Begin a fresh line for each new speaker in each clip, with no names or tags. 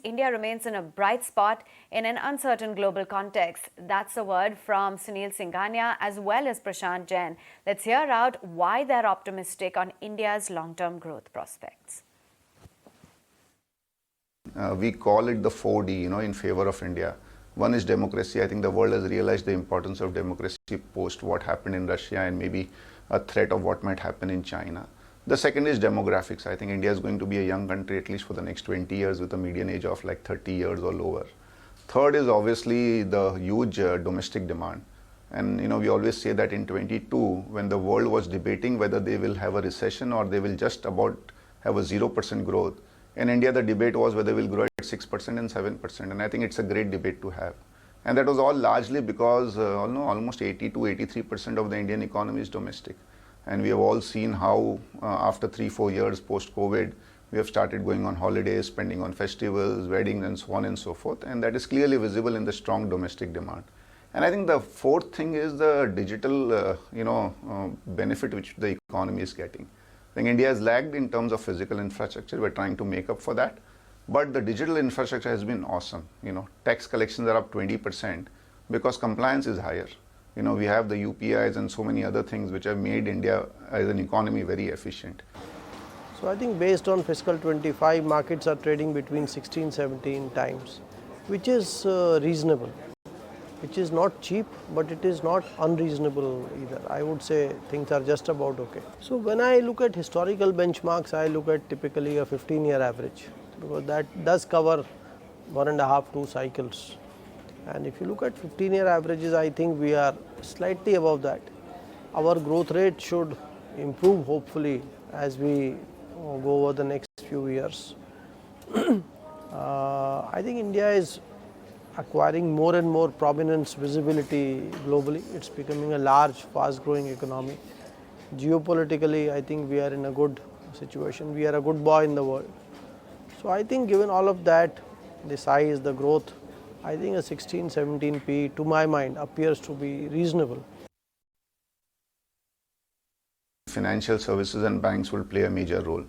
India remains in a bright spot in an uncertain global context. That's the word from Sunil Singhania as well as Prashant Jain. Let's hear out why they're optimistic on India's long-term growth prospects.
We call it the 4D, in favor of India. One is democracy. I think the world has realized the importance of democracy post what happened in Russia and maybe a threat of what might happen in China. The second is demographics. I think India is going to be a young country at least for the next 20 years with a median age of like 30 years or lower. Third is obviously the huge domestic demand. And we always say that in 22, when the world was debating whether they will have a recession or they will just about have a 0% growth, in India the debate was whether we'll grow at 6% and 7%. And I think it's a great debate to have. And that was all largely because almost 80 to 83% of the Indian economy is domestic. And we have all seen how after 3-4 years post-COVID, we have started going on holidays, spending on festivals, weddings, and so on and so forth. And that is clearly visible in the strong domestic demand. And I think the fourth thing is the digital, benefit which the economy is getting. I think India has lagged in terms of physical infrastructure. We're trying to make up for that. But the digital infrastructure has been awesome. Tax collections are up 20% because compliance is higher. We have the UPIs and so many other things which have made India as an economy very efficient.
So I think based on fiscal 25, markets are trading between 16-17 times, which is reasonable, which is not cheap, but it is not unreasonable either. I would say things are just about okay. So when I look at historical benchmarks, I look at typically a 15-year average, because that does cover 1.5-2 cycles. And if you look at 15-year averages, I think we are slightly above that. Our growth rate should improve hopefully as we go over the next few years. I think India is acquiring more and more prominence, visibility globally. It's becoming a large, fast-growing economy. Geopolitically, I think we are in a good situation. We are a good boy in the world. So I think given all of that, the size, the growth, I think a 16-17 P, to my mind, appears to be reasonable.
Financial services and banks will play a major role.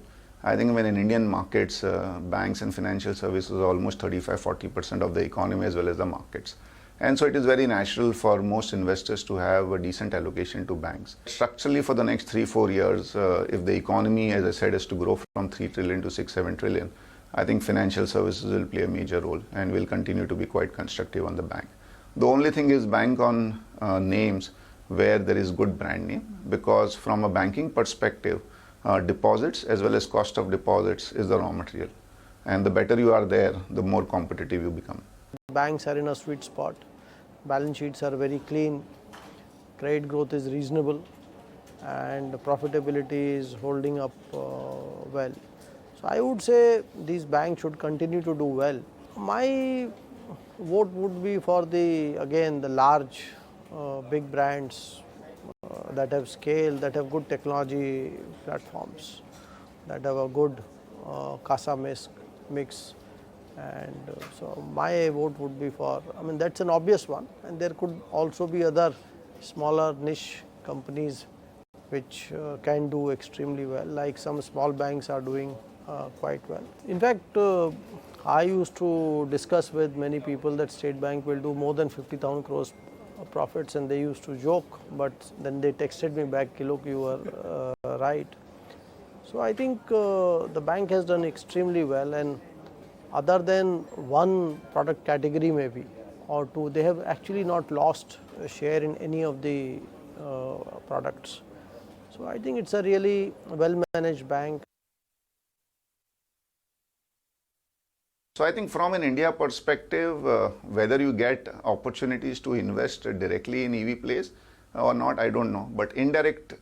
I think when in Indian markets, banks and financial services are almost 35-40% of the economy as well as the markets. And so it is very natural for most investors to have a decent allocation to banks. Structurally, for the next 3-4 years, if the economy, as I said, is to grow from 3 trillion to 6-7 trillion, I think financial services will play a major role and will continue to be quite constructive on the bank. The only thing is bank on names where there is good brand name, because from a banking perspective, deposits as well as cost of deposits is the raw material. And the better you are there, the more competitive you become.
Banks are in a sweet spot. Balance sheets are very clean. Trade growth is reasonable. And profitability is holding up well. So I would say these banks should continue to do well. My vote would be for the large, big brands that have scale, that have good technology platforms, that have a good CASA mix. And so my vote would be for, that's an obvious one. And there could also be other smaller niche companies which can do extremely well, like some small banks are doing quite well. In fact, I used to discuss with many people that State Bank will do more than 50,000 crores profits, and they used to joke, but then they texted me back, look, you were right. So I think the bank has done extremely well, and other than one product category maybe or two, they have actually not lost a share in any of the products. So I think it's a really well-managed bank.
So I think from an India perspective, whether you get opportunities to invest directly in EV plays or not, I don't know. But indirect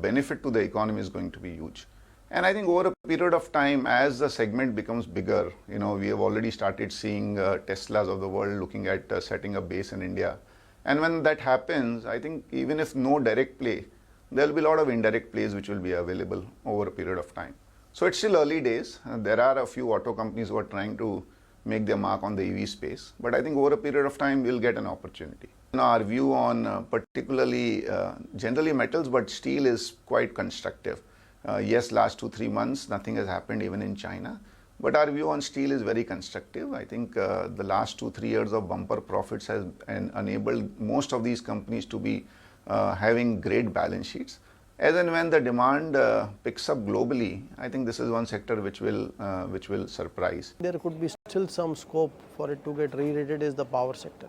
benefit to the economy is going to be huge. And I think over a period of time, as the segment becomes bigger, we have already started seeing Teslas of the world looking at setting up base in India. And when that happens, I think even if no direct play, there will be a lot of indirect plays which will be available over a period of time. So it's still early days. There are a few auto companies who are trying to make their mark on the EV space. But I think over a period of time, we'll get an opportunity. Our view on particularly generally metals, but steel is quite constructive. Yes, last 2-3 months, nothing has happened even in China. But our view on steel is very constructive. I think the last 2-3 years of bumper profits has enabled most of these companies to be having great balance sheets. As and when the demand picks up globally, I think this is one sector which will surprise.
There could be still some scope for it to get re-rated is the power sector.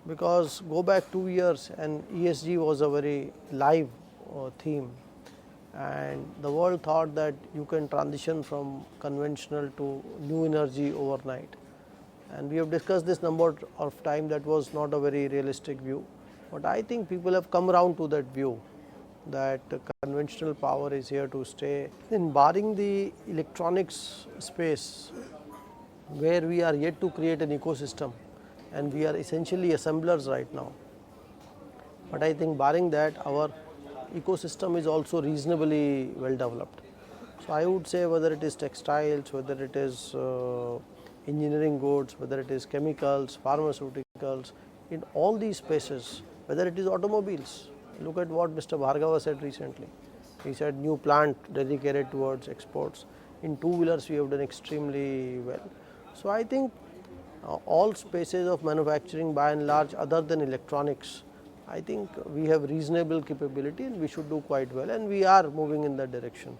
Because go back 2 years and ESG was a very live theme, and the world thought that you can transition from conventional to new energy overnight. And we have discussed this number of time, that was not a very realistic view. But I think people have come around to that view that conventional power is here to stay. In barring the electronics space, where we are yet to create an ecosystem, and we are essentially assemblers right now. But I think barring that, our ecosystem is also reasonably well developed. So I would say whether it is textiles, whether it is engineering goods, whether it is chemicals, pharmaceuticals, in all these spaces, whether it is automobiles. Look at what Mr. Bhargava said recently. He said new plant dedicated towards exports. In two-wheelers we have done extremely well. So I think all spaces of manufacturing by and large, other than electronics, I think we have reasonable capability and we should do quite well, and we are moving in that direction.